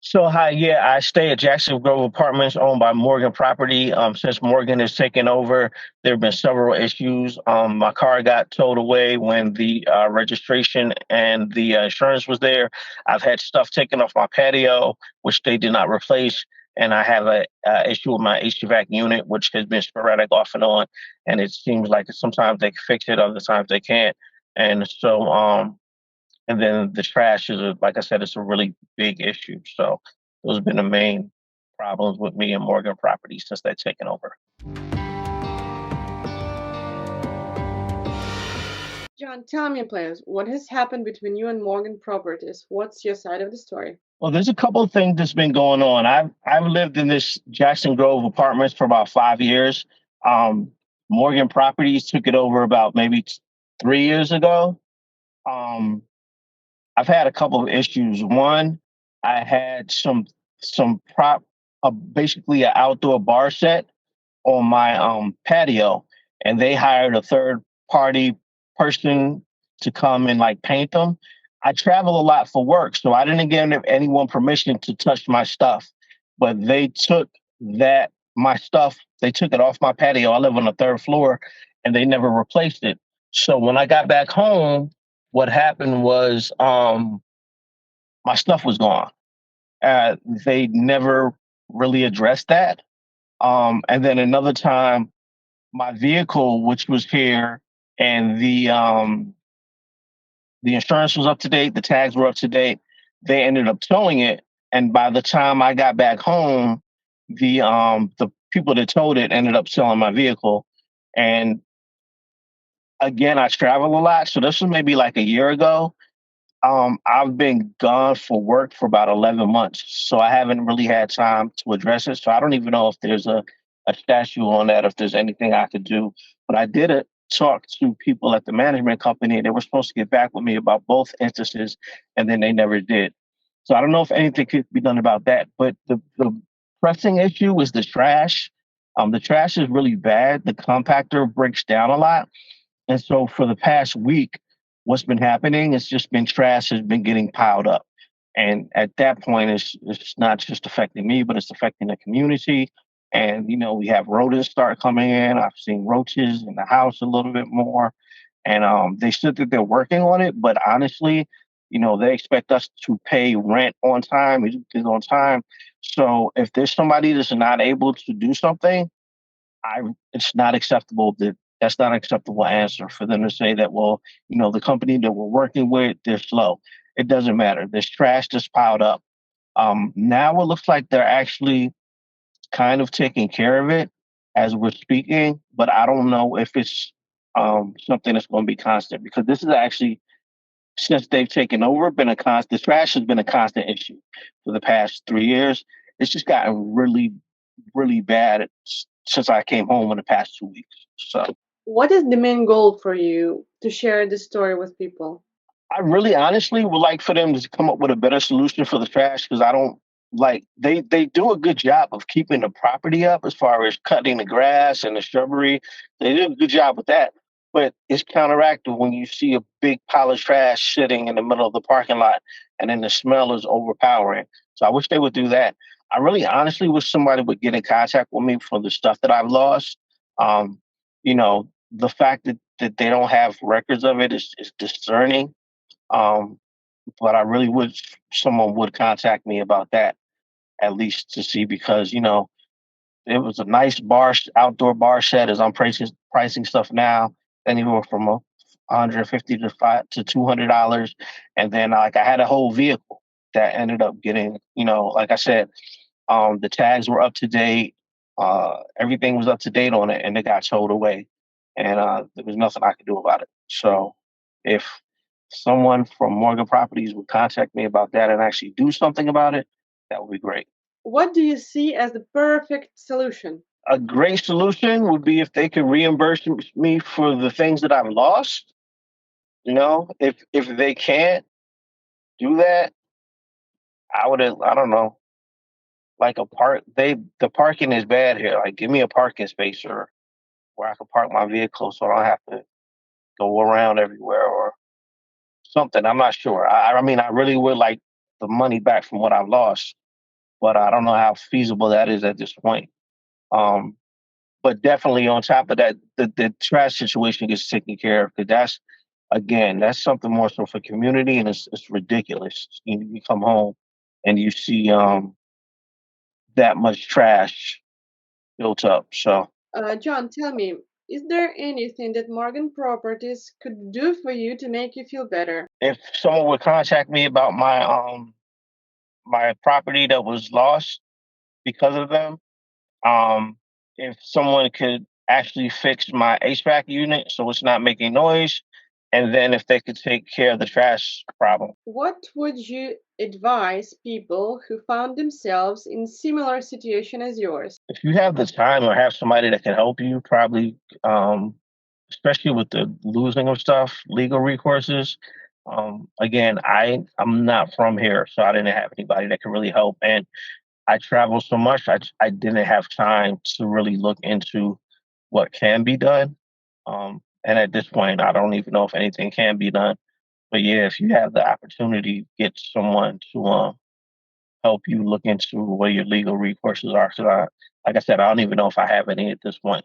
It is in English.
So hi, yeah, I stay at Jackson Grove Apartments owned by Morgan Property. Since Morgan has taken over, there have been several issues. My car got towed away when the registration and the insurance was there. I've had stuff taken off my patio, which they did not replace, and I have a issue with my HVAC unit, which has been sporadic off and on. And it seems like sometimes they can fix it, other times they can't. And so, and then the trash is, like I said, it's a really big issue. So those have been the main problems with me and Morgan Properties since they've taken over. John, tell me, please, what has happened between you and Morgan Properties? What's your side of the story? Well, there's a couple of things that's been going on. I've lived in this Jackson Grove Apartments for about 5 years. Um, Morgan Properties took it over about maybe 3 years ago. Um, I've had a couple of issues. One, I had some basically an outdoor bar set on my patio, and they hired a third party person to come and like paint them. I travel a lot for work, so I didn't give anyone permission to touch my stuff. But they took that my stuff, they took it off my patio. I live on the third floor, and they never replaced it. So when I got back home, what happened was my stuff was gone. They never really addressed that. And then another time, my vehicle, which was here, and the insurance was up to date, the tags were up to date. They ended up towing it, and by the time I got back home, the people that towed it ended up selling my vehicle. And again, I travel a lot, so this was maybe like a year ago. I've been gone for work for about 11 months, so I haven't really had time to address it. So I don't even know if there's a statute on that, if there's anything I could do. But I did talk to people at the management company. They were supposed to get back with me about both instances, and then they never did. So I don't know if anything could be done about that. But the pressing issue is the trash. The trash is really bad. The compactor breaks down a lot. And so for the past week, what's been happening is just been trash has been getting piled up. And at that point, it's not just affecting me, but it's affecting the community. And, we have rodents start coming in. I've seen roaches in the house a little bit more. And they said that they're working on it. But honestly, they expect us to pay rent on time, utilities on time. So if there's somebody that's not able to do something, I it's not acceptable that's not an acceptable answer for them to say that, well, the company that we're working with, they're slow. It doesn't matter. There's trash that's piled up. Now it looks like they're actually kind of taking care of it as we're speaking, but I don't know if it's something that's going to be constant because this is actually since they've taken over been a constant. The trash has been a constant issue for the past 3 years. It's just gotten really, really bad since I came home in the past 2 weeks. So What is the main goal for you to share this story with people? I really honestly would like for them to come up with a better solution for the trash because I don't like they do a good job of keeping the property up as far as cutting the grass and the shrubbery. They do a good job with that. But it's counteractive when you see a big pile of trash sitting in the middle of the parking lot and then the smell is overpowering. So I wish they would do that. I really honestly wish somebody would get in contact with me for the stuff that I've lost. Um, the fact that they don't have records of it is discerning, um, but I really wish someone would contact me about that at least to see because it was a nice outdoor bar set as I'm pricing stuff now anywhere from 150 to $200, and then like I had a whole vehicle that ended up getting like I said, the tags were up to date, everything was up to date on it, and it got towed away, and there was nothing I could do about it. So if someone from Morgan Properties would contact me about that and actually do something about it, that would be great. What do you see as the perfect solution? A great solution would be if they could reimburse me for the things that I've lost. If they can't do that, I don't know, like the parking is bad here. Like give me a parking space or where I can park my vehicle so I don't have to go around everywhere or something. I'm not sure. I mean, I really would like the money back from what I've lost. but I don't know how feasible that is at this point. Um, but definitely on top of that, the trash situation gets taken care of because that's again that's something more so for community, and it's ridiculous. You come home and you see that much trash built up. So John, tell me, is there anything that Morgan Properties could do for you to make you feel better? if someone would contact me about my property that was lost because of them, um, if someone could actually fix my HVAC unit so it's not making noise, and then if they could take care of the trash problem. What would you advise people who found themselves in similar situation as yours? If you have the time or have somebody that can help you, probably, especially with the losing of stuff, legal recourses. Again, I'm not from here, so I didn't have anybody that could really help, and I travel so much, I didn't have time to really look into what can be done. And at this point, I don't even know if anything can be done. But yeah, if you have the opportunity, get someone to help you look into where your legal recourses are. So like I said, I don't even know if I have any at this point.